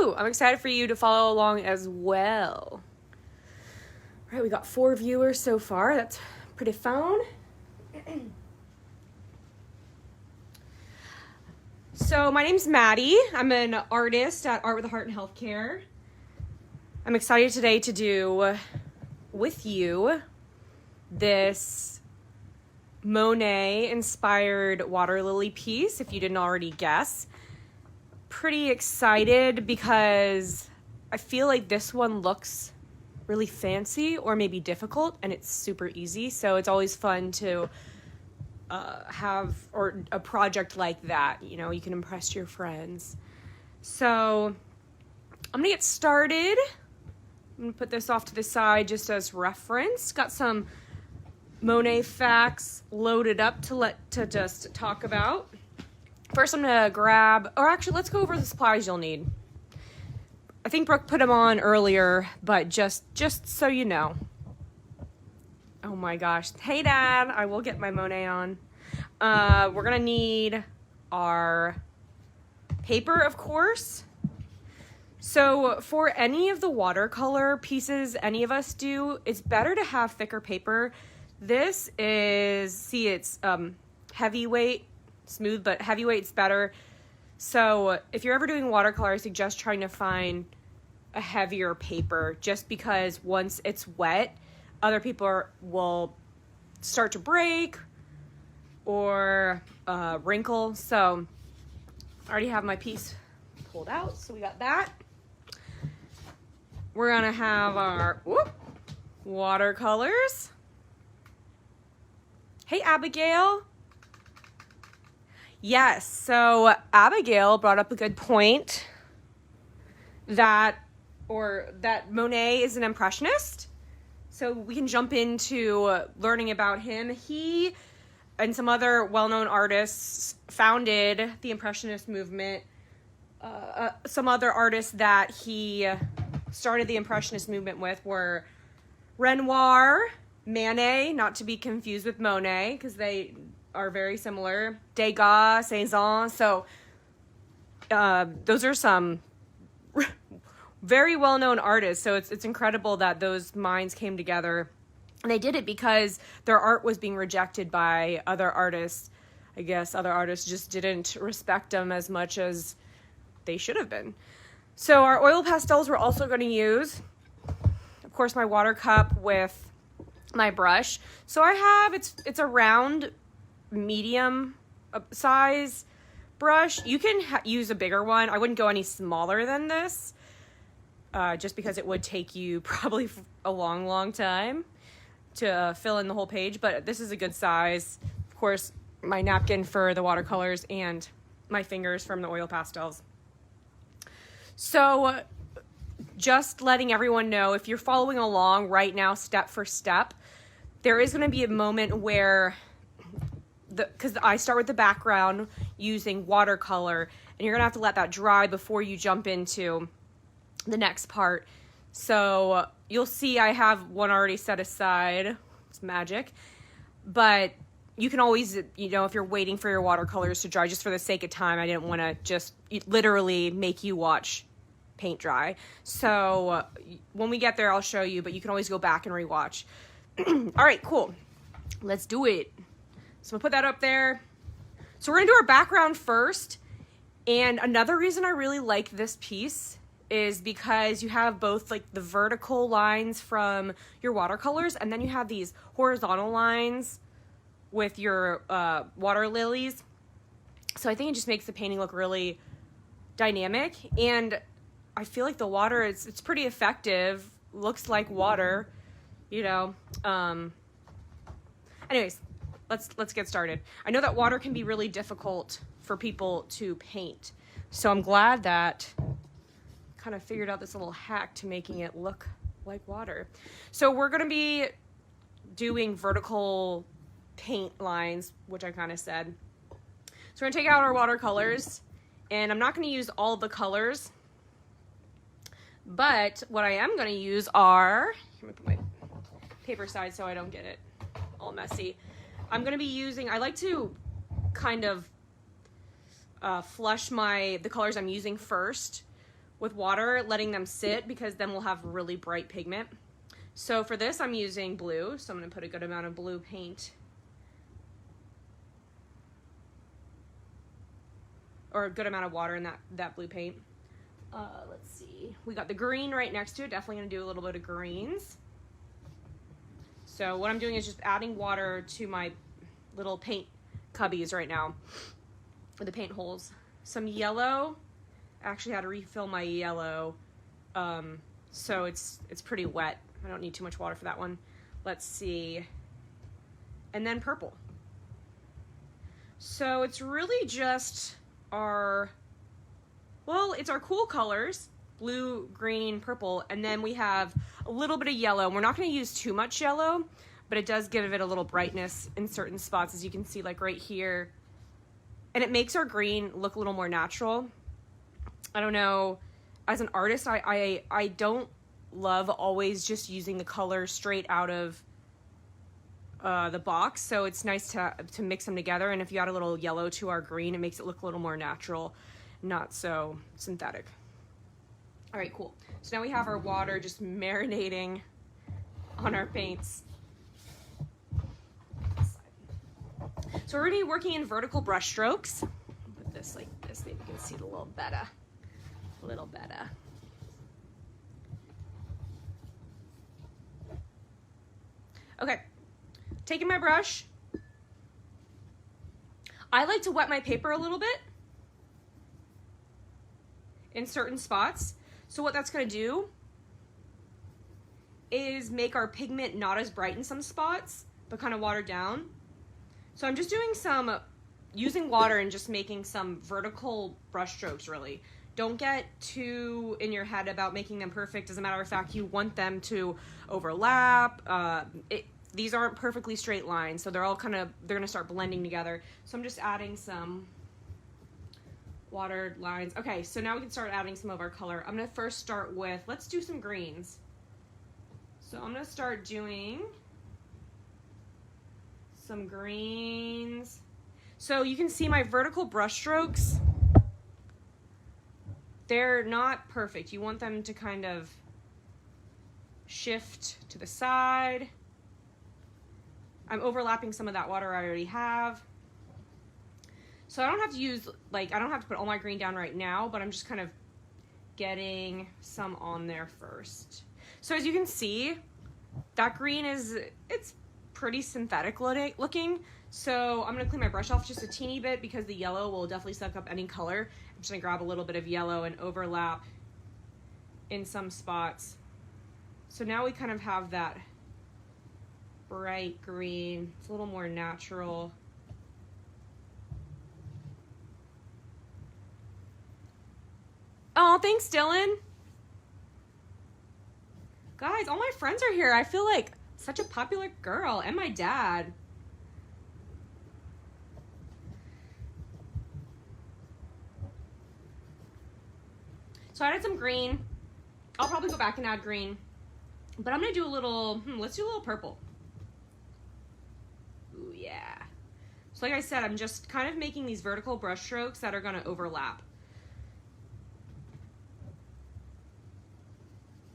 Woo! I'm excited for you to follow along as well. All right, we got 4 viewers so far. That's pretty fun. So my name's Maddie. I'm an artist at Art with a Heart and Healthcare. I'm excited today to do with you this Monet-inspired water lily piece, if you didn't already guess. Pretty excited because I feel like this one looks really fancy or maybe difficult, and it's super easy. So it's always fun to have a project like that. You know, you can impress your friends. So I'm gonna get started. I'm gonna put this off to the side just as reference. Got some Monet facts loaded up to just talk about. First, I'm gonna grab, or actually, let's go over the supplies you'll need. I think Brooke put them on earlier, but just so you know. Oh my gosh. Hey, Dad. I will get my Monet on. We're gonna need our paper, of course. So for any of the watercolor pieces any of us do, it's better to have thicker paper. This is, see, it's heavyweight, smooth, but heavyweight's better. So if you're ever doing watercolor, I suggest trying to find a heavier paper, just because once it's wet, other people will start to break or wrinkle. So I already have my piece pulled out, so we got that. We're gonna have our watercolors. Hey, Abigail. Yes, so Abigail brought up a good point that Monet is an impressionist. So we can jump into learning about him. He and some other well-known artists founded the Impressionist movement. Some other artists that he started the Impressionist movement with were Renoir, Manet, not to be confused with Monet, because they are very similar, Degas, Cezanne. So those are some very well-known artists. So it's incredible that those minds came together. And they did it because their art was being rejected by other artists. I guess other artists just didn't respect them as much as they should have been. So our oil pastels we're also going to use, of course, my water cup with my brush. So I have, it's a round, medium size brush. You can use a bigger one. I wouldn't go any smaller than this, just because it would take you probably a long time to fill in the whole page, but this is a good size. Of course, my napkin for the watercolors and my fingers from the oil pastels. So just letting everyone know, if you're following along right now, step for step, there is going to be a moment where, because I start with the background using watercolor, and you're going to have to let that dry before you jump into the next part. So you'll see I have one already set aside. It's magic. But you can always, you know, if you're waiting for your watercolors to dry, just for the sake of time, I didn't want to just literally make you watch paint dry. So when we get there, I'll show you, but you can always go back and rewatch. All right, cool. Let's do it. So we'll put that up there. So we're going to do our background first. And another reason I really like this piece is because you have both like the vertical lines from your watercolors, and then you have these horizontal lines with your water lilies. So I think it just makes the painting look really dynamic, and I feel like the water it's pretty effective. Looks like water, you know. Anyways, let's get started. I know that water can be really difficult for people to paint, so I'm glad that kind of figured out this little hack to making it look like water. So we're going to be doing vertical paint lines, which I kind of said. So we're going to take out our watercolors, and I'm not going to use all the colors, but what I am going to use are, I'm going to put my paper aside so I don't get it all messy. I'm going to be using, I like to kind of flush the colors I'm using first with water, letting them sit, because then we'll have really bright pigment. So for this, I'm using blue. So I'm going to put a good amount of blue paint, or a good amount of water in that blue paint. Let's see. We got the green right next to it. Definitely going to do a little bit of greens. So what I'm doing is just adding water to my little paint cubbies right now, or the paint holes. Some yellow. I actually had to refill my yellow, so it's pretty wet. I don't need too much water for that one. Let's see. And then purple. So it's really just our, well, it's our cool colors, blue, green, purple, and then we have a little bit of yellow. We're not going to use too much yellow, but it does give it a little brightness in certain spots, as you can see, like right here. And it makes our green look a little more natural. I don't know, as an artist, I don't love always just using the color straight out of the box, so it's nice to mix them together. And if you add a little yellow to our green, it makes it look a little more natural, not so synthetic. All right, cool. So now we have our water just marinating on our paints. So we're gonna be working in vertical brush strokes. Put this like this, maybe you can see it a little better. A little better. Okay, taking my brush. I like to wet my paper a little bit in certain spots. So what that's gonna do is make our pigment not as bright in some spots, but kind of watered down. So I'm just doing some, using water and just making some vertical brush strokes, really. Don't get too in your head about making them perfect. As a matter of fact, you want them to overlap. These aren't perfectly straight lines, so they're all they're gonna start blending together. So I'm just adding some watered lines. Okay, so now we can start adding some of our color. I'm gonna first start with, let's do some greens. So I'm gonna start doing some greens. So you can see my vertical brush strokes, they're not perfect. You want them to kind of shift to the side. I'm overlapping some of that water I already have. So I don't have to use, I don't have to put all my green down right now, but I'm just kind of getting some on there first. So as you can see, that green it's pretty synthetic looking. So I'm gonna clean my brush off just a teeny bit because the yellow will definitely suck up any color. I'm just gonna grab a little bit of yellow and overlap in some spots. So now we kind of have that bright green. It's a little more natural. Oh, thanks, Dylan. Guys, all my friends are here. I feel like such a popular girl, and my dad. So I added some green. I'll probably go back and add green. But I'm gonna do a little, let's do a little purple. Ooh, yeah. So like I said, I'm just kind of making these vertical brush strokes that are gonna overlap.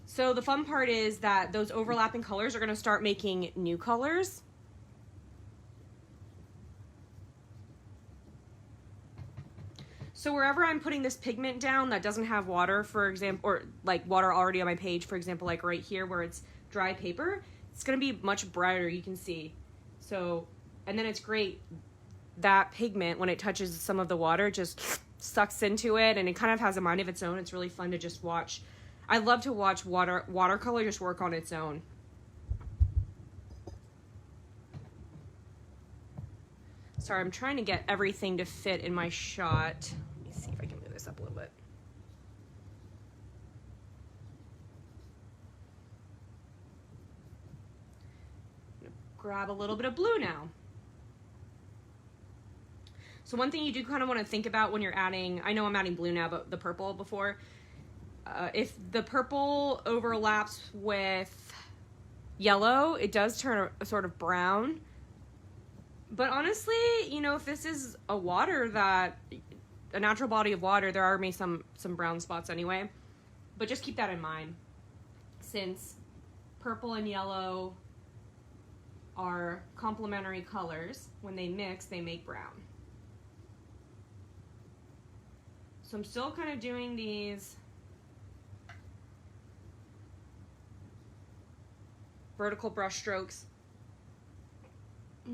So the fun part is that those overlapping colors are gonna start making new colors. So wherever I'm putting this pigment down that doesn't have water, for example, or like water already on my page, for example, like right here where it's dry paper, it's gonna be much brighter, you can see. So, and then it's great, that pigment, when it touches some of the water, just sucks into it, and it kind of has a mind of its own. It's really fun to just watch. I love to watch watercolor just work on its own. Sorry, I'm trying to get everything to fit in my shot. Let me see if I can move this up a little bit. I'm gonna grab a little bit of blue now. So one thing you do kind of want to think about when you're adding, I know I'm adding blue now, but the purple before, if the purple overlaps with yellow, it does turn a sort of brown. But honestly, you know, if this is a natural body of water, there are maybe some brown spots anyway. But just keep that in mind, since purple and yellow are complementary colors. When they mix, they make brown. So I'm still kind of doing these vertical brush strokes. I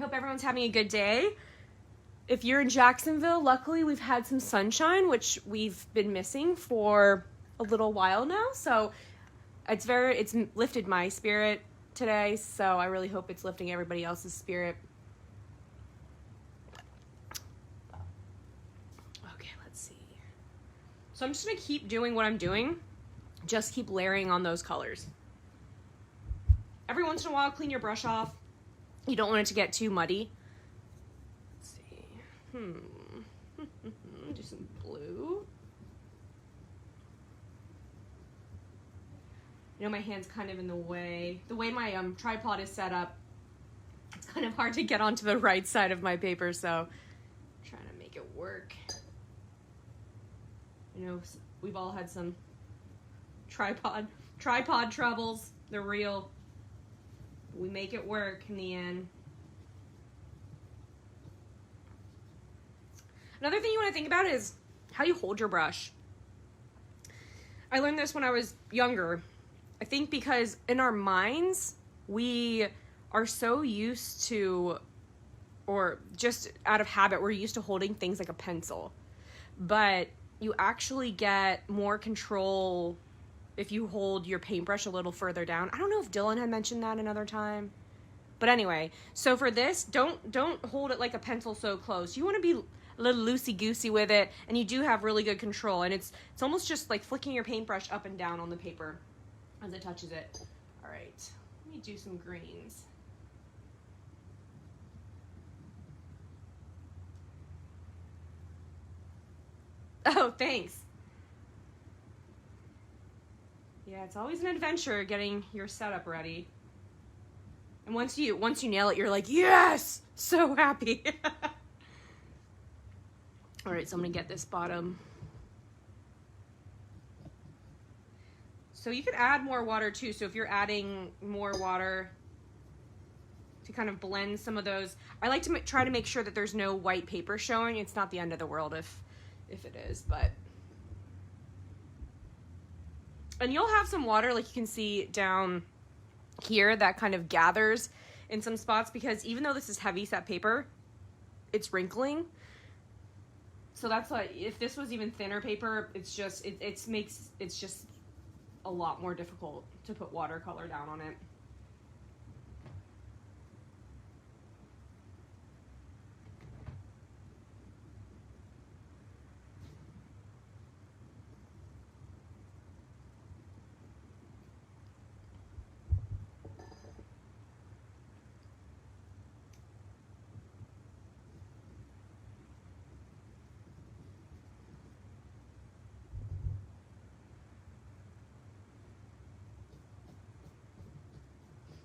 hope everyone's having a good day. If you're in Jacksonville, luckily we've had some sunshine, which we've been missing for a little while now. So it's lifted my spirit today. So I really hope it's lifting everybody else's spirit. Okay, let's see. So I'm just gonna keep doing what I'm doing. Just keep layering on those colors. Every once in a while, clean your brush off. You don't want it to get too muddy. Let's see. Do some blue. You know, my hand's kind of in the way. The way my tripod is set up, it's kind of hard to get onto the right side of my paper, so I'm trying to make it work. You know, we've all had some tripod troubles. They're real. We make it work in the end. Another thing you want to think about is how you hold your brush. I learned this when I was younger. I think because in our minds, we are so used to, or just out of habit, we're used to holding things like a pencil. But you actually get more control if you hold your paintbrush a little further down. I don't know if Dylan had mentioned that another time. But anyway, so for this, don't hold it like a pencil so close. You want to be a little loosey-goosey with it, and you do have really good control. And it's almost just like flicking your paintbrush up and down on the paper as it touches it. All right, let me do some greens. Oh, thanks. Yeah, it's always an adventure getting your setup ready. And once you nail it, you're like, yes, so happy. All right, so I'm gonna get this bottom. So you could add more water too. So if you're adding more water to kind of blend some of those, I like to try to make sure that there's no white paper showing. It's not the end of the world if it is, but. And you'll have some water, like you can see down here, that kind of gathers in some spots, because even though this is heavy set paper, it's wrinkling. So that's why, if this was even thinner paper, it's just a lot more difficult to put watercolor down on it.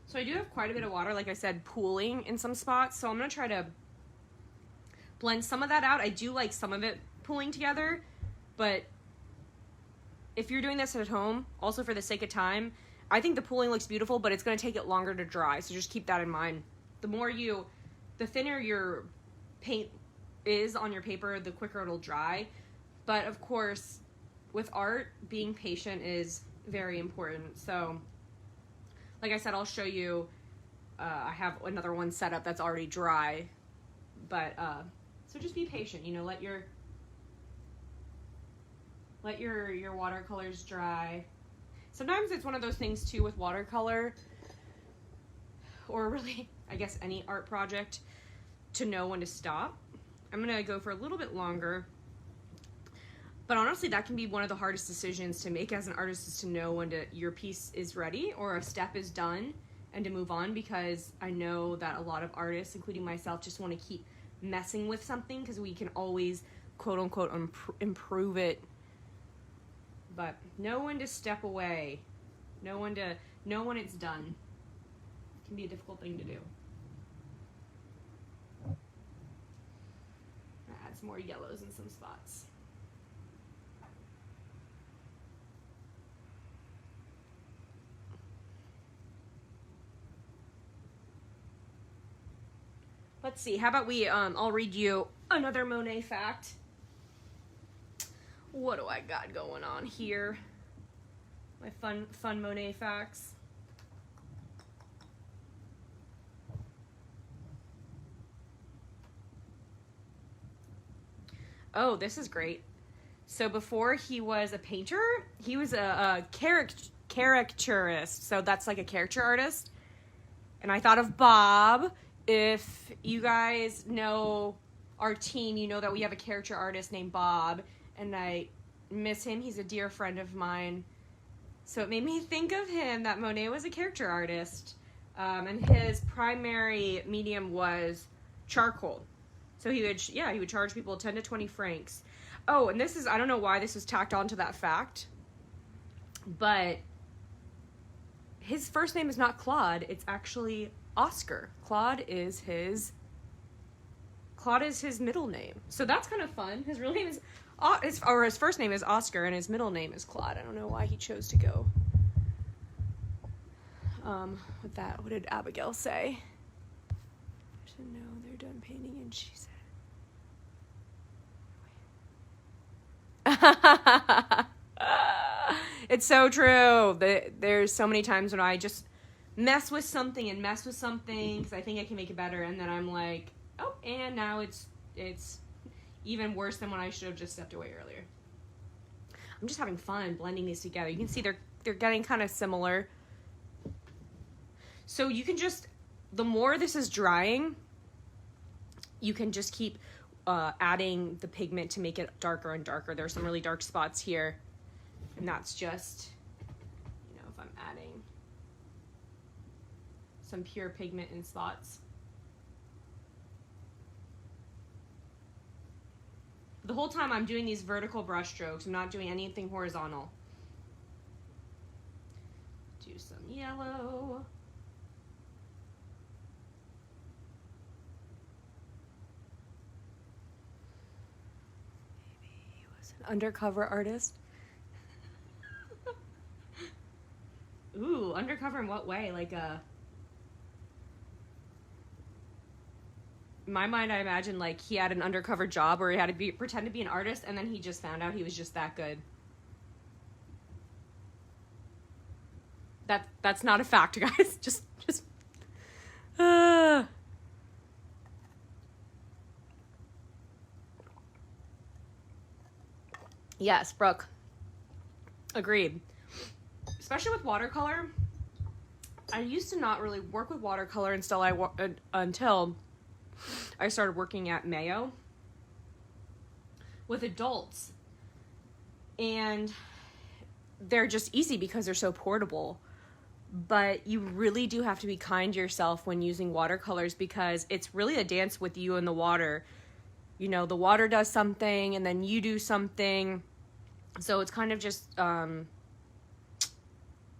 So I do have quite a bit of water, like I said, pooling in some spots. So I'm going to try to blend some of that out. I do like some of it pooling together, but if you're doing this at home, also for the sake of time, I think the pooling looks beautiful, but it's going to take it longer to dry. So just keep that in mind. The thinner your paint is on your paper, the quicker it'll dry. But of course, with art, being patient is very important. So like I said, I'll show you, I have another one set up that's already dry, but, so just be patient, you know, let your watercolors dry. Sometimes it's one of those things too with watercolor, or really, I guess any art project, to know when to stop. I'm gonna go for a little bit longer. But honestly, that can be one of the hardest decisions to make as an artist, is to know when your piece is ready or a step is done and to move on, because I know that a lot of artists, including myself, just want to keep messing with something because we can always, quote unquote, improve it. But know when to step away. Know when it's done. It can be a difficult thing to do. some more yellows in some spots. Let's see, how about we, I'll read you another Monet fact. What do I got going on here? My fun Monet facts. Oh, this is great. So before he was a painter, he was a caricaturist. So that's like a character artist. And I thought of Bob. If you guys know our team, you know that we have a character artist named Bob. And I miss him. He's a dear friend of mine. So it made me think of him, that Monet was a character artist. And his primary medium was charcoal. So he would charge people 10 to 20 francs. Oh, and this is, I don't know why this was tacked onto that fact, but his first name is not Claude, it's actually Oscar. Claude is his middle name. So that's kind of fun. His real name is, his first name is Oscar and his middle name is Claude. I don't know why he chose to go with that. What did Abigail say? To know they're done painting, and she said it's so true. There's so many times when I just mess with something because I think I can make it better, and then I'm like, oh, and now it's even worse than when I should have just stepped away earlier. I'm just having fun blending these together. You can see they're getting kind of similar. So you can just, the more this is drying, you can just keep adding the pigment to make it darker and darker. There's some really dark spots here, and that's just, if I'm adding some pure pigment in spots. The whole time I'm doing these vertical brush strokes. I'm not doing anything horizontal. Do some yellow. Undercover artist. Ooh, undercover in what way? Like in my mind, I imagine like he had an undercover job where he had to pretend to be an artist, and then he just found out he was just that good. That's not a fact, guys. Just Yes, Brooke. Agreed. Especially with watercolor. I used to not really work with watercolor until I started working at Mayo with adults. And they're just easy because they're so portable. But you really do have to be kind to yourself when using watercolors, because it's really a dance with you and the water. The water does something and then you do something. So it's kind of just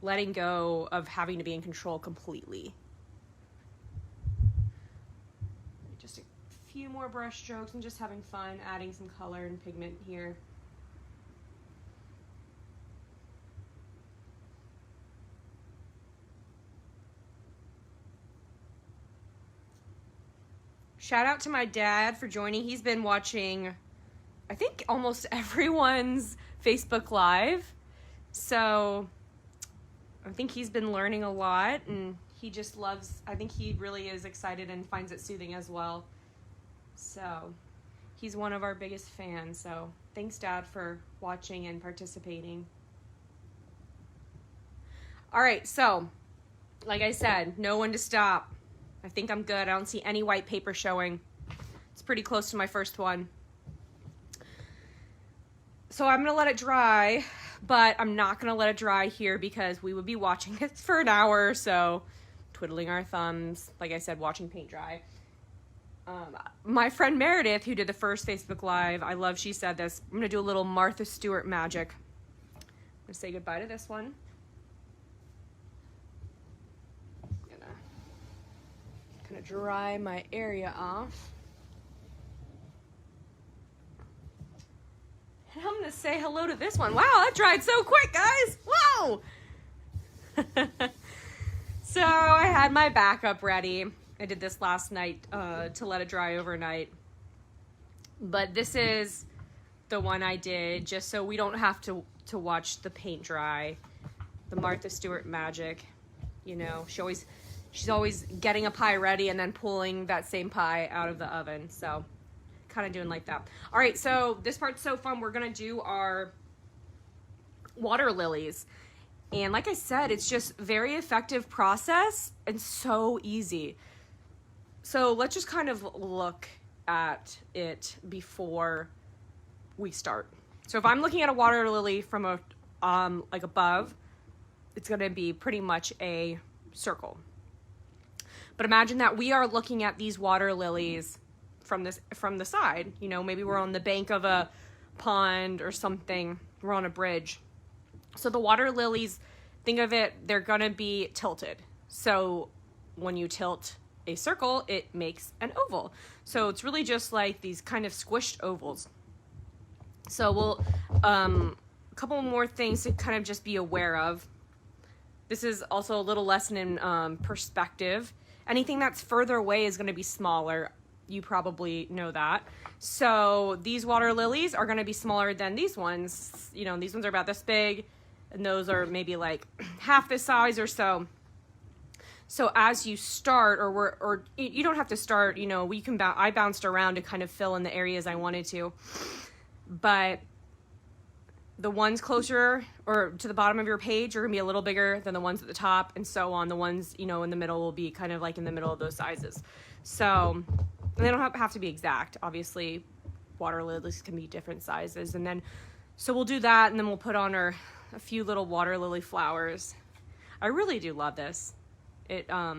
letting go of having to be in control completely. Just a few more brush strokes and just having fun, adding some color and pigment here. Shout out to my dad for joining. He's been watching, I think, almost everyone's Facebook Live. So I think he's been learning a lot, and he just loves, I think he really is excited and finds it soothing as well. So he's one of our biggest fans. So thanks, Dad, for watching and participating. All right, so like I said, know when to stop. I think I'm good. I don't see any white paper showing. It's pretty close to my first one. So I'm going to let it dry, but I'm not going to let it dry here because we would be watching it for an hour or so, twiddling our thumbs, like I said, watching paint dry. My friend Meredith, who did the first Facebook Live, I love she said this. I'm going to do a little Martha Stewart magic. I'm going to say goodbye to this one. Gonna dry my area off. And I'm gonna say hello to this one. Wow, that dried so quick, guys. Whoa! So I had my backup ready. I did this last night to let it dry overnight. But this is the one I did just so we don't have to watch the paint dry. The Martha Stewart magic. You know, she's always getting a pie ready and then pulling that same pie out of the oven. So kind of doing like that. All right, so this part's so fun. We're gonna do our water lilies. And like I said, it's just very effective process and so easy. So let's just kind of look at it before we start. So if I'm looking at a water lily from a like above, it's gonna be pretty much a circle. But imagine that we are looking at these water lilies from the side. You know, maybe we're on the bank of a pond or something. We're on a bridge. So the water lilies, think of it, they're gonna be tilted. So when you tilt a circle, it makes an oval. So it's really just like these kind of squished ovals. So we'll, a couple more things to kind of just be aware of. This is also a little lesson in perspective. Anything that's further away is gonna be smaller. You probably know that. So these water lilies are gonna be smaller than these ones. You know, these ones are about this big, and those are maybe like half this size or so. So as you start, or you don't have to start, you know, we can I bounced around to kind of fill in the areas I wanted to. But the ones closer or to the bottom of your page are gonna be a little bigger than the ones at the top, and so on. The ones, you know, in the middle will be kind of like in the middle of those sizes. So they don't have to be exact. Obviously, water lilies can be different sizes. And then, so we'll do that, and then we'll put on a few little water lily flowers. I really do love this. It, I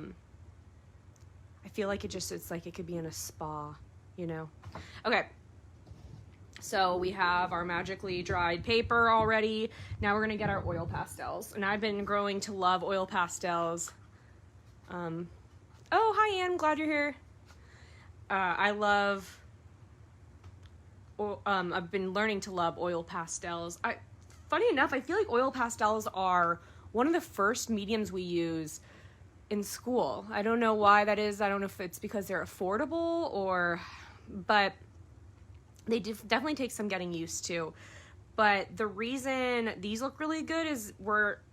feel like it's like it could be in a spa, you know? Okay. So we have our magically dried paper already. Now we're gonna get our oil pastels. And I've been growing to love oil pastels. Oh, hi Ann, glad you're here. I've been learning to love oil pastels. Funny enough, I feel like oil pastels are one of the first mediums we use in school. I don't know why that is. I don't know if it's because they're affordable but they definitely take some getting used to. But the reason these look really good is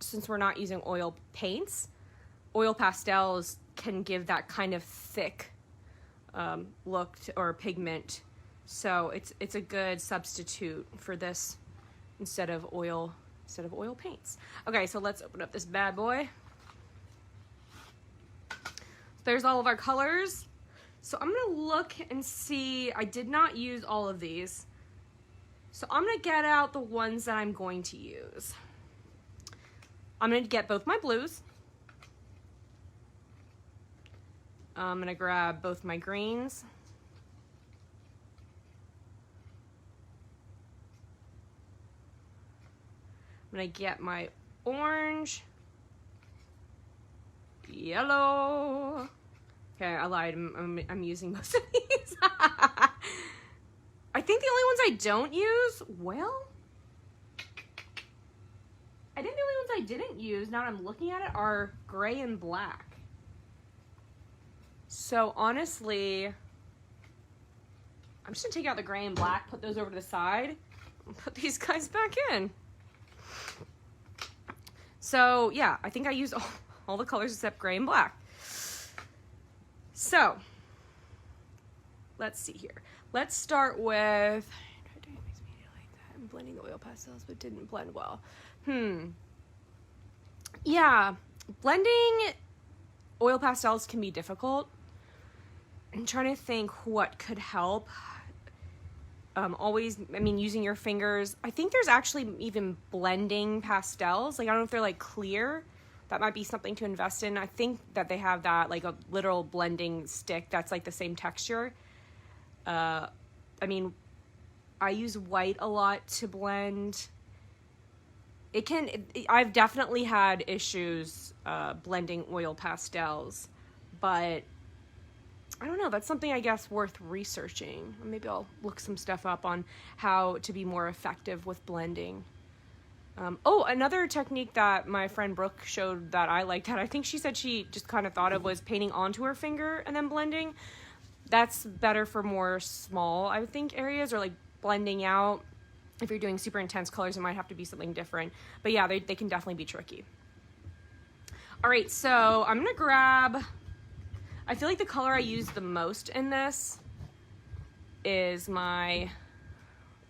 since we're not using oil paints, oil pastels can give that kind of thick look or pigment. So it's a good substitute for this instead of oil paints. Okay, so let's open up this bad boy. There's all of our colors. So I'm gonna look and see, I did not use all of these. So I'm gonna get out the ones that I'm going to use. I'm gonna get both my blues. I'm gonna grab both my greens. I'm gonna get my orange, yellow. Okay, I lied. I'm using most of these. I think the only ones I don't use, I think the only ones I didn't use, now that I'm looking at it, are gray and black. So honestly, I'm just gonna take out the gray and black, put those over to the side, and put these guys back in. So yeah, I think I used all the colors except gray and black. So let's see here. Let's start with, I'm blending the oil pastels, but didn't blend well. Yeah, blending oil pastels can be difficult. I'm trying to think what could help. Using your fingers. I think there's actually even blending pastels. Like, I don't know if they're like clear. That might be something to invest in. I think that they have that, like a literal blending stick that's like the same texture. I use white a lot to blend. I've definitely had issues blending oil pastels, but I don't know, that's something I guess worth researching. Maybe I'll look some stuff up on how to be more effective with blending. Oh, another technique that my friend Brooke showed that I liked, that I think she said she just kind of thought of, was painting onto her finger and then blending. That's better for more small, I would think, areas, or like blending out. If you're doing super intense colors, it might have to be something different. But yeah, they can definitely be tricky. All right, so I'm gonna grab, I feel like the color I use the most in this is my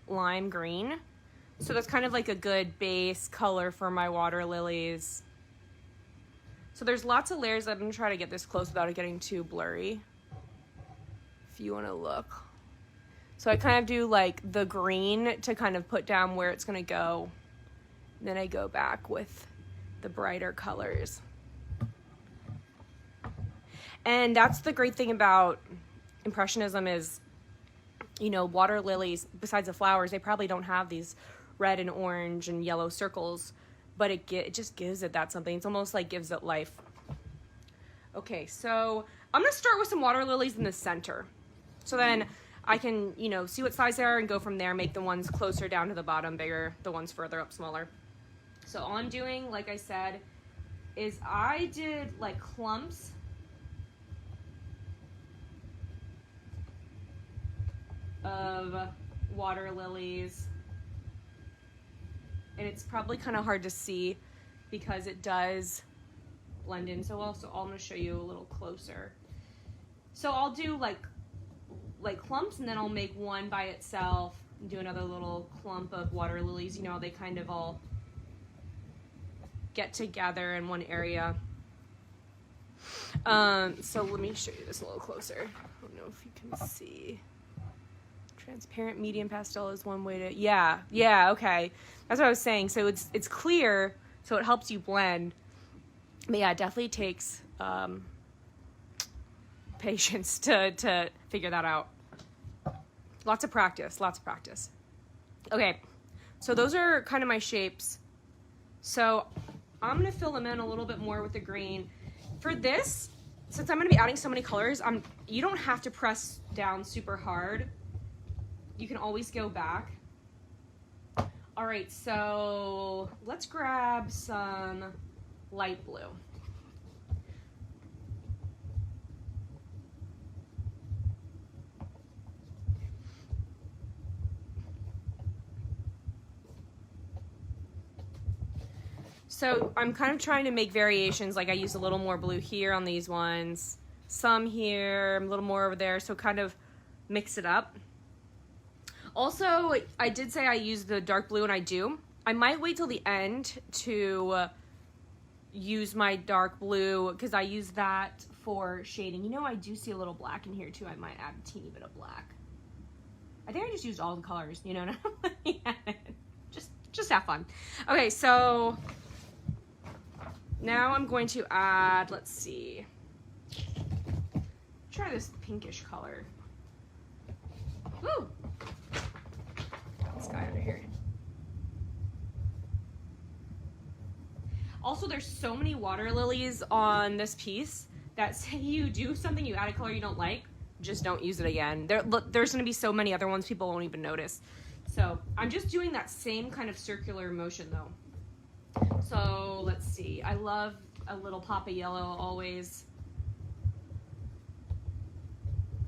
lime green. So that's kind of like a good base color for my water lilies. So there's lots of layers. I'm gonna try to get this close without it getting too blurry, if you wanna look. So I kind of do like the green to kind of put down where it's gonna go. Then I go back with the brighter colors. And that's the great thing about Impressionism is, you know, water lilies, besides the flowers, they probably don't have these red and orange and yellow circles, but it just gives it that something. It's almost like gives it life. Okay, so I'm gonna start with some water lilies in the center. So then I can, you know, see what size they are and go from there, make the ones closer down to the bottom bigger, the ones further up smaller. So all I'm doing, like I said, is I did like clumps of water lilies. And it's probably kind of hard to see because it does blend in so well. So I'm going to show you a little closer. So I'll do like clumps, and then I'll make one by itself and do another little clump of water lilies. You know, they kind of all get together in one area. So let me show you this a little closer. I don't know if you can see. Transparent medium pastel is one way to, yeah, okay. That's what I was saying. So it's clear, so it helps you blend. But yeah, it definitely takes patience to figure that out. Lots of practice. Okay, so those are kind of my shapes. So I'm gonna fill them in a little bit more with the green. For this, since I'm gonna be adding so many colors, you don't have to press down super hard. You can always go back. All right, so let's grab some light blue. So I'm kind of trying to make variations, like I use a little more blue here on these ones, some here, a little more over there, so kind of mix it up. Also, I did say I use the dark blue, and I do. I might wait till the end to use my dark blue, because I use that for shading. You know, I do see a little black in here too. I might add a teeny bit of black. I think I just used all the colors, you know. Just have fun. Okay, so now I'm going to add, let's see. Try this pinkish color. Woo! This guy under here. Also, there's so many water lilies on this piece that say you do something, you add a color you don't like, just don't use it again. There's going to be so many other ones people won't even notice. So I'm just doing that same kind of circular motion though. So let's see. I love a little pop of yellow always.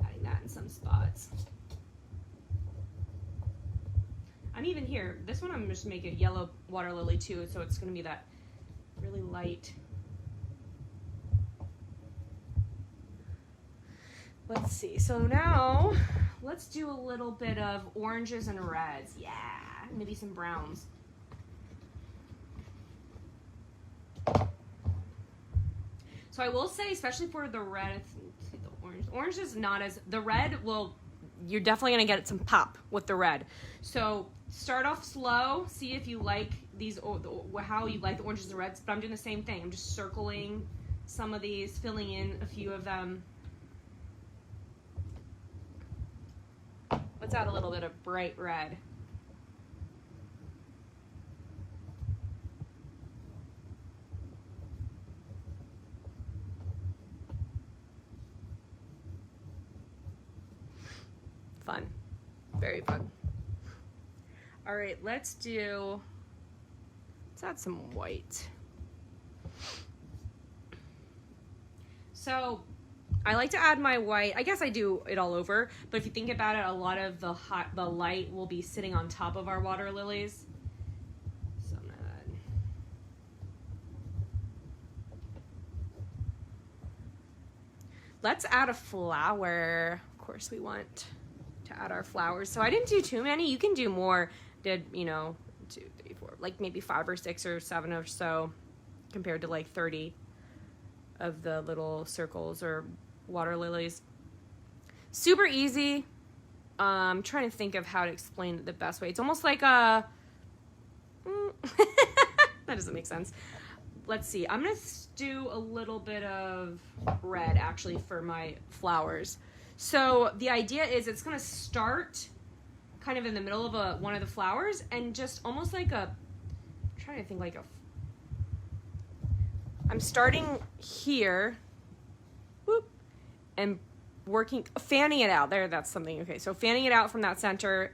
Adding that in some spots. I'm even here. This one I'm just making yellow water lily too, so it's going to be that really light. Let's see. So now let's do a little bit of oranges and reds. Yeah, maybe some browns. So I will say, especially for the red, orange is not as, the red will, you're definitely going to get some pop with the red. So start off slow, see if you like these, or how you like the oranges and reds, but I'm doing the same thing. I'm just circling some of these, filling in a few of them. Let's add a little bit of bright red. Fun. Very fun. All right, let's add some white. So I like to add my white. I guess I do it all over, but if you think about it, a lot of the light will be sitting on top of our water lilies. So I'm gonna add. Let's add a flower. Of course, we want to add our flowers. So I didn't do too many. You can do more. Did, you know, 2, 3, 4, like maybe 5 or 6 or 7 or so, compared to like 30 of the little circles or water lilies. Super easy. I'm trying to think of how to explain it the best way. It's almost like a that doesn't make sense. Let's see. I'm gonna do a little bit of red actually for my flowers. So the idea is it's gonna start kind of in the middle of one of the flowers and just almost like I'm trying to think like I'm starting here, whoop, and fanning it out. There, that's something. Okay, so fanning it out from that center,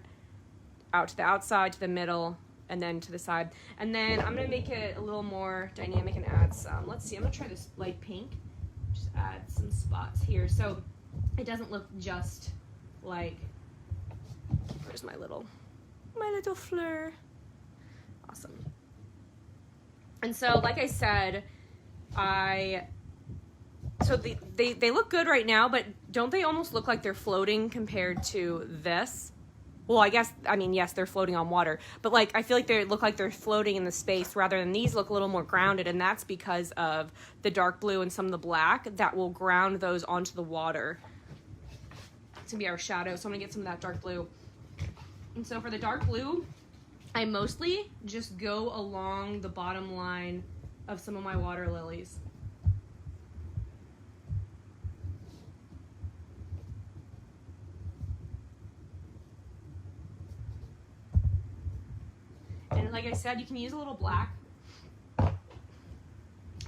out to the outside, to the middle, and then to the side. And then I'm gonna make it a little more dynamic and add some, let's see, I'm gonna try this light pink. Just add some spots here. So it doesn't look just like, where's my little fleur? Awesome. And so, like I said, so they look good right now, but don't they almost look like they're floating compared to this? Well, I mean, yes, they're floating on water, but like, I feel like they look like they're floating in the space rather than these look a little more grounded, and that's because of the dark blue and some of the black that will ground those onto the water. It's gonna be our shadow, so I'm gonna get some of that dark blue. And so for the dark blue, I mostly just go along the bottom line of some of my water lilies. And like I said, you can use a little black,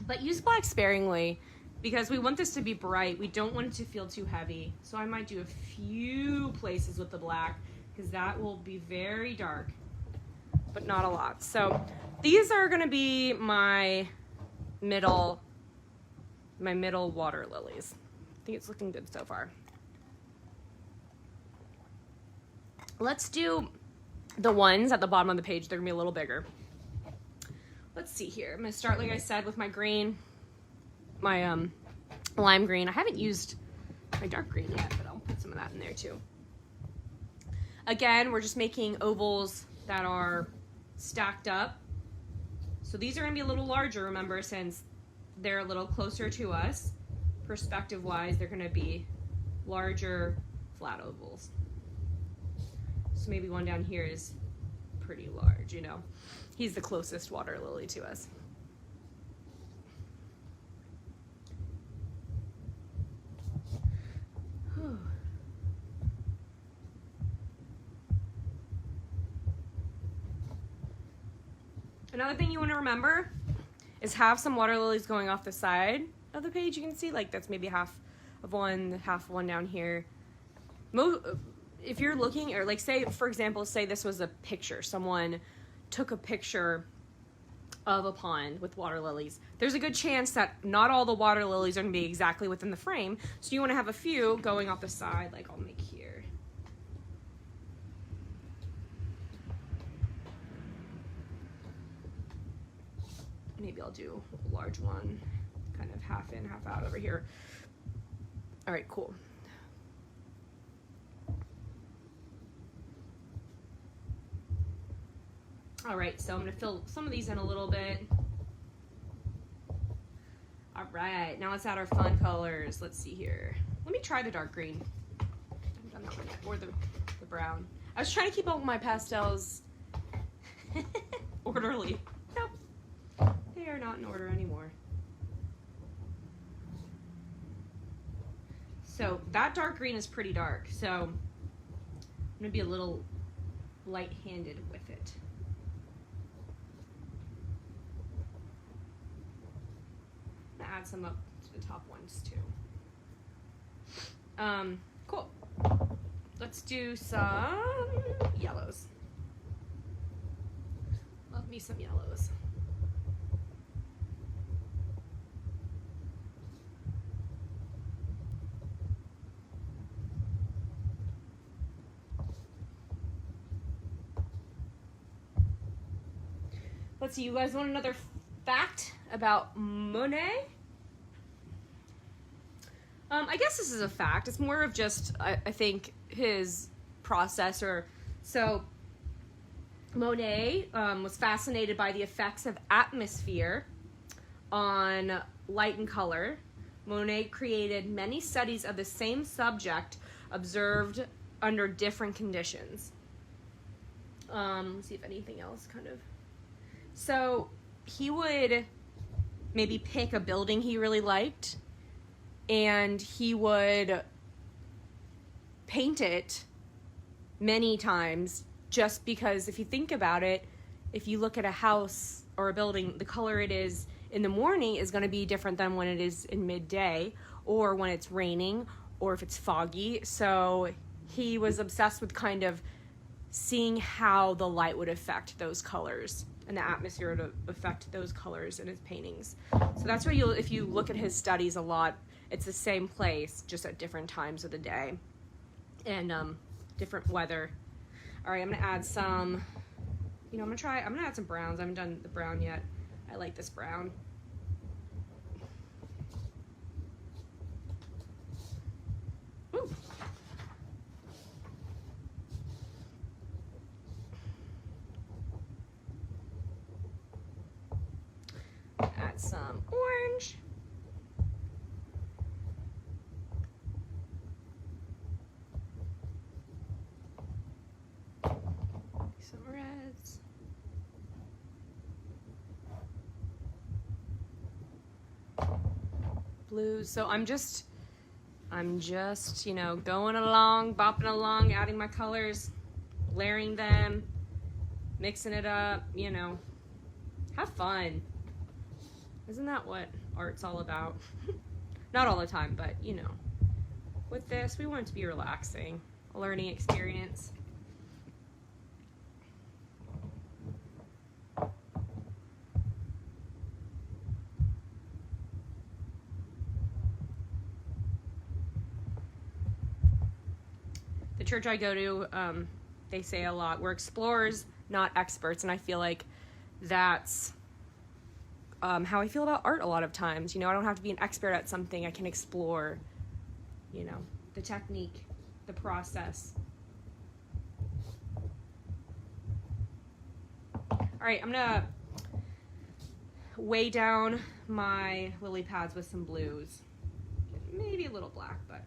but use black sparingly because we want this to be bright. We don't want it to feel too heavy. So I might do a few places with the black because that will be very dark, but not a lot. So these are gonna be my middle water lilies. I think it's looking good so far. Let's do the ones at the bottom of the page. They're gonna be a little bigger. Let's see here. I'm gonna start, like I said, with my green, my lime green. I haven't used my dark green yet, but I'll put some of that in there too. Again, we're just making ovals that are stacked up. So these are gonna be a little larger, remember, since they're a little closer to us. Perspective-wise, they're gonna be larger flat ovals. So maybe one down here is pretty large, you know. He's the closest water lily to us. Another thing you want to remember is have some water lilies going off the side of the page. You can see like that's maybe half of one down here. If you're looking, or like say, for example, say this was a picture. Someone took a picture of a pond with water lilies. There's a good chance that not all the water lilies are going to be exactly within the frame. So you want to have a few going off the side, like I'll make here. Maybe I'll do a large one, kind of half in, half out over here. All right, cool. All right, so I'm gonna fill some of these in a little bit. All right, now let's add our fun colors. Let's see here. Let me try the dark green. I haven't done that one yet, or the brown. I was trying to keep all my pastels orderly. Nope. They are not in order anymore. So that dark green is pretty dark, so I'm gonna be a little light-handed with it. I'm gonna add some up to the top ones too. Cool. let's do some yellows. Love me some yellows. Let's see, you guys want another fact about Monet? I guess this is a fact. It's more of just, I think, his process. So Monet was fascinated by the effects of atmosphere on light and color. Monet created many studies of the same subject observed under different conditions. Let's see if anything else kind of... So he would maybe pick a building he really liked, and he would paint it many times, just because if you think about it, if you look at a house or a building, the color it is in the morning is going to be different than when it is in midday, or when it's raining, or if it's foggy. So he was obsessed with kind of seeing how the light would affect those colors and the atmosphere would affect those colors in his paintings. So that's where if you look at his studies a lot, it's the same place, just at different times of the day and different weather. All right, I'm gonna add some, I'm gonna add some browns. I haven't done the brown yet. I like this brown. Ooh. Add some orange. Some reds. Blues. So I'm just, going along, bopping along, adding my colors, layering them, mixing it up, have fun. Isn't that what art's all about? Not all the time, but with this, we want it to be relaxing, a learning experience. The church I go to, they say a lot, we're explorers, not experts, and I feel like that's how I feel about art a lot of times. I don't have to be an expert at something. I can explore, the technique, the process. All right, I'm gonna weigh down my lily pads with some blues. Maybe a little black, but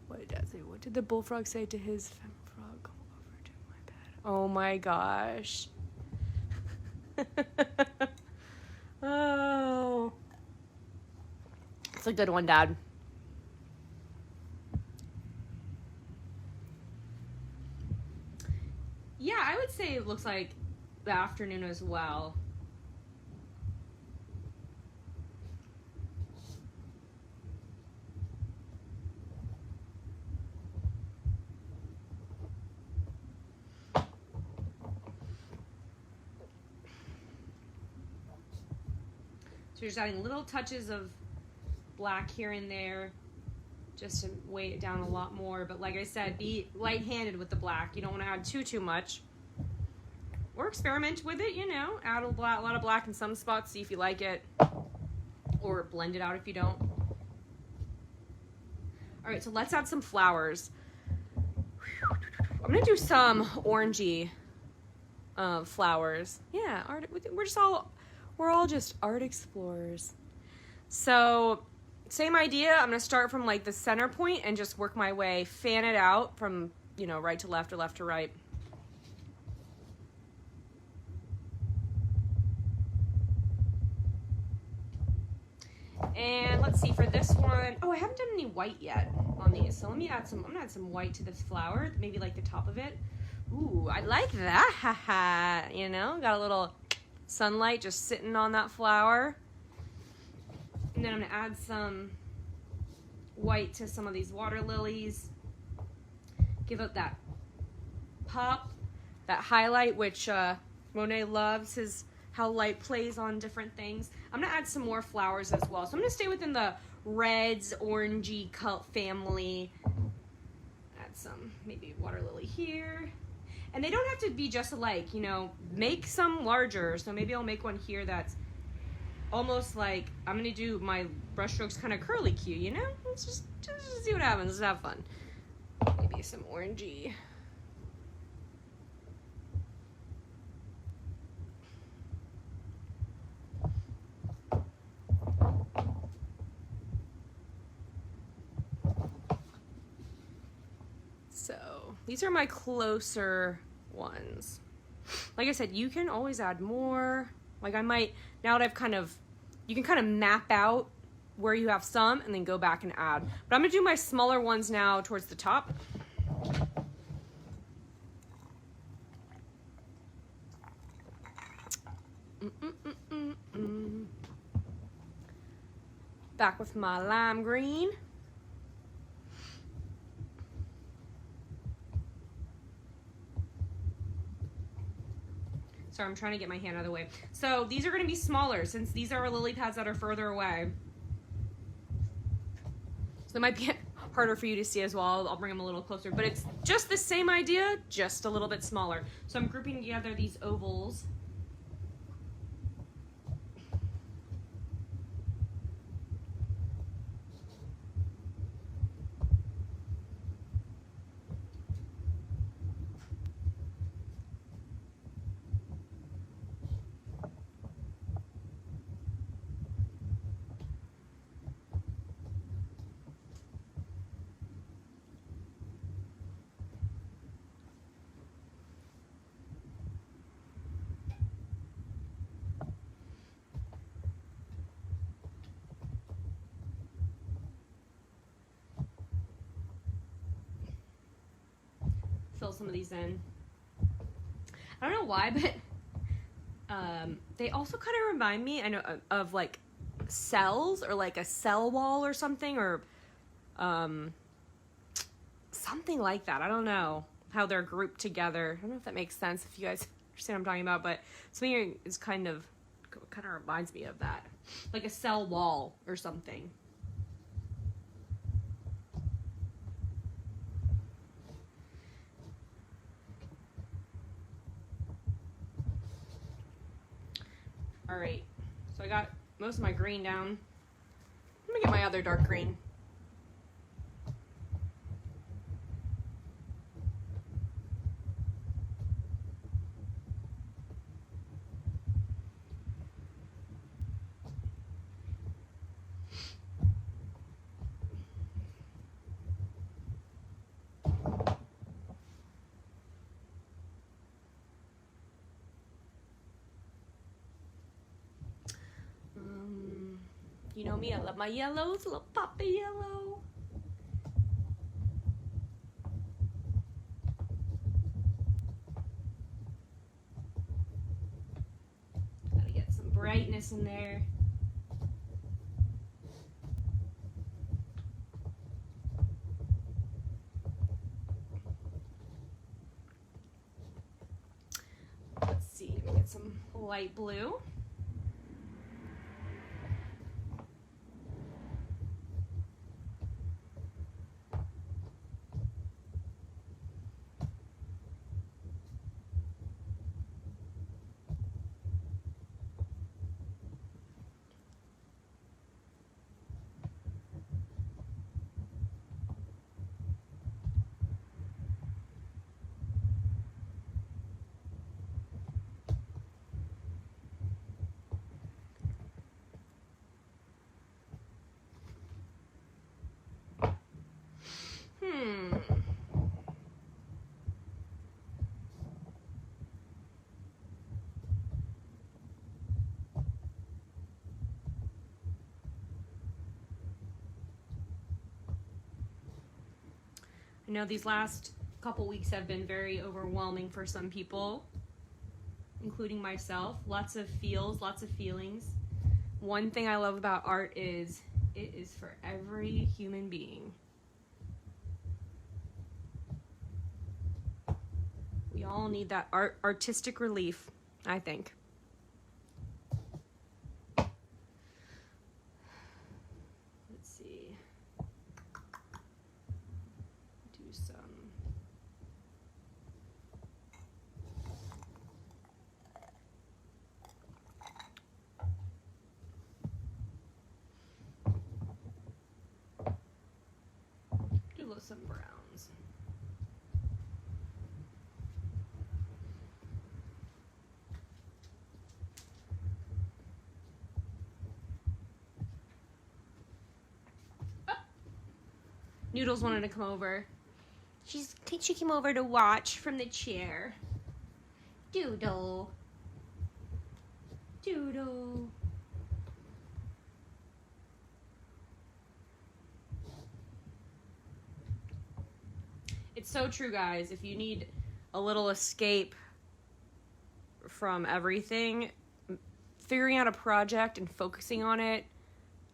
what did Dad say? What did the bullfrog say to his femme frog? Come over to my bed. Oh my gosh. Oh, it's a good one, Dad. Yeah, I would say it looks like the afternoon as well. So you're just adding little touches of black here and there just to weigh it down a lot more. But like I said, be light-handed with the black. You don't want to add too much. Or experiment with it, Add a lot of black in some spots, see if you like it. Or blend it out if you don't. All right, so let's add some flowers. I'm going to do some orangey flowers. Yeah, we're all just art explorers. So same idea. I'm going to start from like the center point and just work my way, fan it out from, right to left or left to right. And let's see for this one. Oh, I haven't done any white yet on these. So I'm gonna add some white to this flower, maybe like the top of it. Ooh, I like that. Haha. Got a little sunlight just sitting on that flower. And then I'm gonna add some white to some of these water lilies. give it that pop, that highlight, which Monet loves, how light plays on different things. I'm gonna add some more flowers as well. So I'm gonna stay within the reds, orangey family. Add some, maybe water lily here. And they don't have to be just alike, you know, make some larger. So maybe I'll make one here that's almost like, I'm gonna do my brush strokes kind of curly Q, you know? Let's just see what happens, let's have fun. Maybe some orangey. So these are my closer ones. Like I said, you can always add more. Like I might, now that you can kind of map out where you have some and then go back and add. But I'm gonna do my smaller ones now towards the top. Back with my lime green. Sorry, I'm trying to get my hand out of the way. So these are going to be smaller since these are lily pads that are further away. So they might be harder for you to see as well. I'll bring them a little closer, but it's just the same idea, just a little bit smaller. So I'm grouping together these ovals. Fill some of these in. I don't know why, but they also kind of remind me, I know, of like cells or like a cell wall or something, or something like that. I don't know how they're grouped together. I don't know if that makes sense, if you guys understand what I'm talking about, but something is kind of reminds me of that, like a cell wall or something. All right, so I got most of my green down. Let me get my other dark green. You know me, I love my yellows, a little pop of yellow. Gotta get some brightness in there. Let's see, let me get some light blue. I know these last couple weeks have been very overwhelming for some people, including myself. Lots of feels, lots of feelings. One thing I love about art is it is for every human being. We all need that artistic relief, I think. Let's see. Do some. Do some browns. Noodles wanted to come over. She came over to watch from the chair. Doodle. Doodle. It's so true, guys. If you need a little escape from everything, figuring out a project and focusing on it,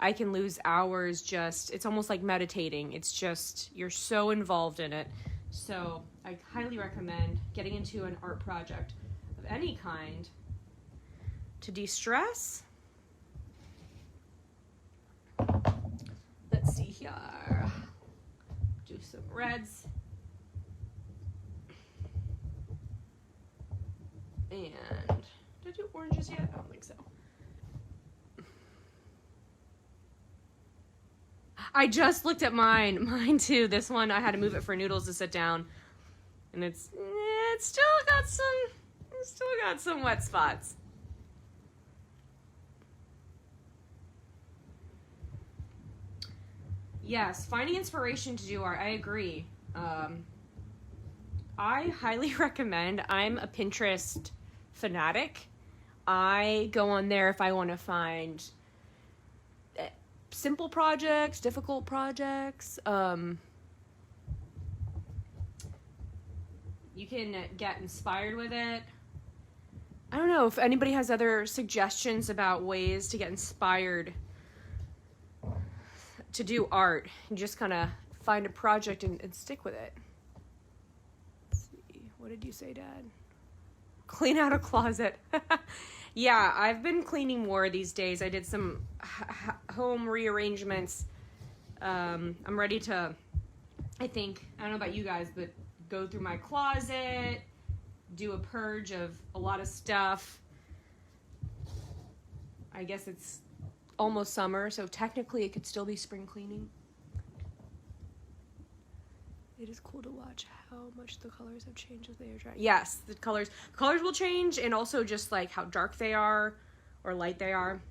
I can lose hours just, it's almost like meditating. It's just, you're so involved in it. So I highly recommend getting into an art project of any kind to de-stress. Let's see here. Do some reds. And did I do oranges yet? I don't think so. I just looked at mine too. This one, I had to move it for Noodles to sit down, and it's still got some wet spots. Yes, finding inspiration to do art. I agree. I highly recommend. I'm a Pinterest fanatic. I go on there if I want to find simple projects, difficult projects. You can get inspired with it. I don't know if anybody has other suggestions about ways to get inspired to do art. You just kind of find a project and stick with it. Let's see. What did you say, Dad? Clean out a closet. Yeah, I've been cleaning more these days. I did some home rearrangements. I'm ready to, I don't know about you guys, but go through my closet, do a purge of a lot of stuff. I guess it's almost summer, so technically it could still be spring cleaning. It is cool to watch how much the colors have changed as they are drying. Yes, the colors will change, and also just like how dark they are or light they are.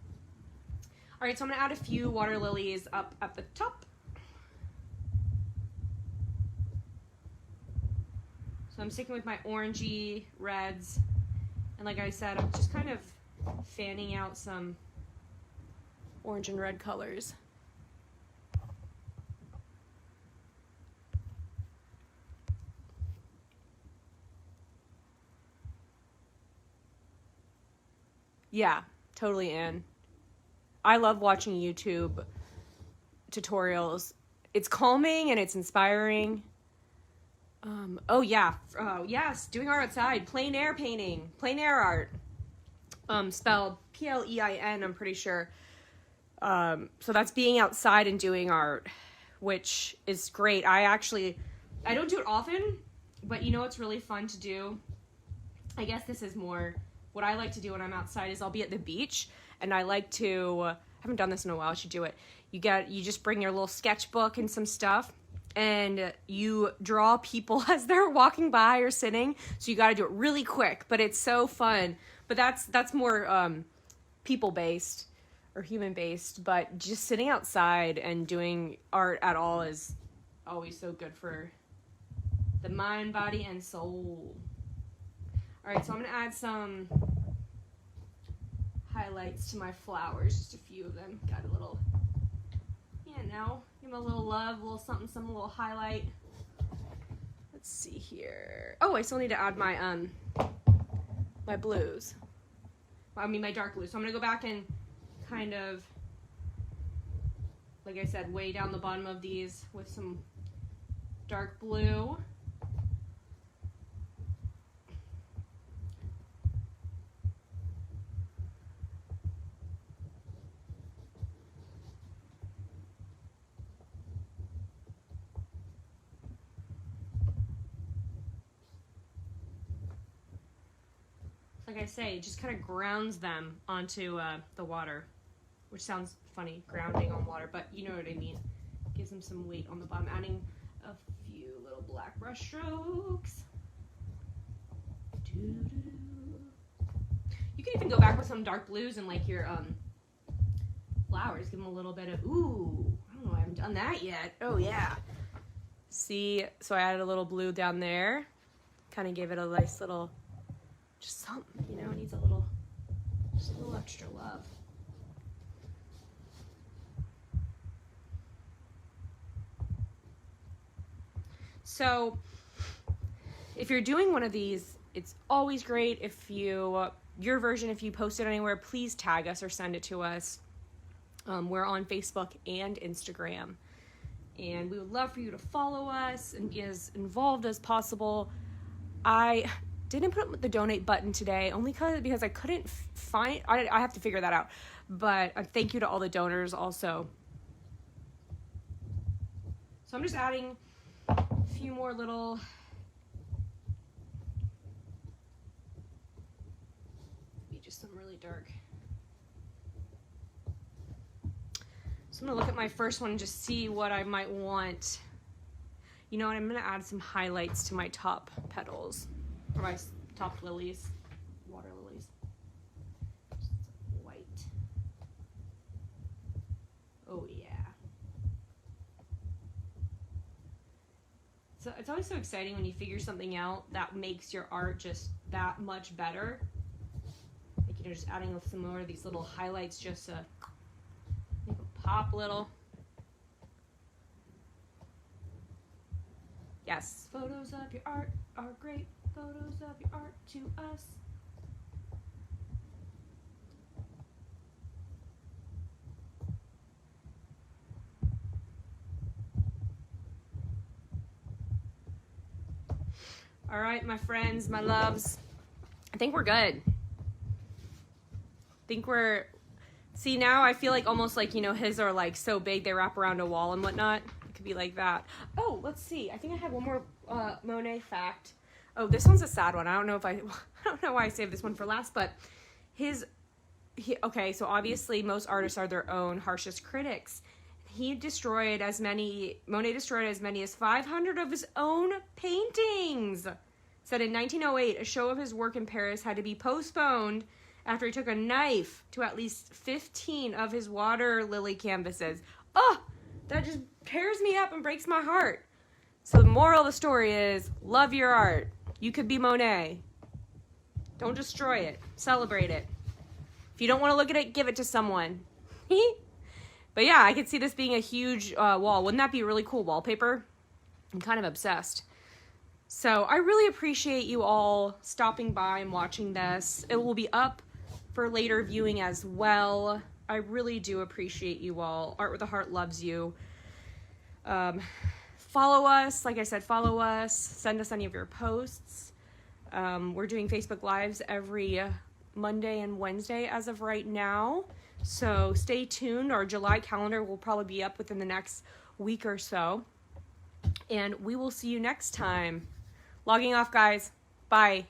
All right, so I'm gonna add a few water lilies up at the top. So I'm sticking with my orangey reds, and like I said, I'm just kind of fanning out some orange and red colors. Yeah, totally in. I love watching YouTube tutorials. It's calming and it's inspiring. Oh yeah, yes, doing art outside, plein air painting, plein air art, spelled P-L-E-I-N, I'm pretty sure. So that's being outside and doing art, which is great. I don't do it often, but you know what's really fun to do? I guess this is more what I like to do when I'm outside is I'll be at the beach, and I like to, I haven't done this in a while, I should do it. You just bring your little sketchbook and some stuff, and you draw people as they're walking by or sitting. So you got to do it really quick, but it's so fun. But that's more people-based or human-based, but just sitting outside and doing art at all is always so good for the mind, body, and soul. All right, so I'm going to add some highlights to my flowers, just a few of them. Got a little, give them a little love, a little something, some little highlight. Let's see here. Oh, I still need to add my my blues. My dark blues. So I'm going to go back and kind of, like I said, way down the bottom of these with some dark blue. like I say, it just kind of grounds them onto the water, which sounds funny, grounding on water, but you know what I mean. Gives them some weight on the bottom. Adding a few little black brush strokes. You can even go back with some dark blues and like your flowers. Give them a little bit of, ooh, I don't know, I haven't done that yet. Oh yeah. See, so I added a little blue down there. Kind of gave it a nice little, just something, you know, it needs a little, just a little extra love. So if you're doing one of these, it's always great if you, your version, if you post it anywhere, please tag us or send it to us. We're on Facebook and Instagram. And we would love for you to follow us and be as involved as possible. I didn't put up the donate button today, only because I couldn't find, I have to figure that out. But thank you to all the donors also. So I'm just adding a few more little, maybe just some really dark. So I'm gonna look at my first one and just see what I might want. You know what, I'm gonna add some highlights to my top petals, or my top lilies, water lilies. Just white. Oh yeah. So it's always so exciting when you figure something out that makes your art just that much better. Like, you know, just adding some more of these little highlights just to make them pop a little. Yes, photos of your art are great. Photos of your art to us. All right, my friends, my loves, I think we're good. See, now I feel like almost like, you know, his are like so big they wrap around a wall and whatnot. It could be like that. Oh, let's see. I think I have one more Monet fact. Oh, this one's a sad one. I don't know why I saved this one for last, but okay, so obviously most artists are their own harshest critics. Monet destroyed as many as 500 of his own paintings. Said in 1908, a show of his work in Paris had to be postponed after he took a knife to at least 15 of his water lily canvases. Oh, that just tears me up and breaks my heart. So the moral of the story is, love your art. You could be Monet. Don't destroy it. Celebrate it. If you don't want to look at it, give it to someone. But yeah, I could see this being a huge wall. Wouldn't that be really cool wallpaper? I'm kind of obsessed. So I really appreciate you all stopping by and watching this. It will be up for later viewing as well. I really do appreciate you all. Art with a Heart loves you. Follow us. Like I said, follow us. Send us any of your posts. We're doing Facebook Lives every Monday and Wednesday as of right now. So stay tuned. Our July calendar will probably be up within the next week or so. And we will see you next time. Logging off, guys. Bye.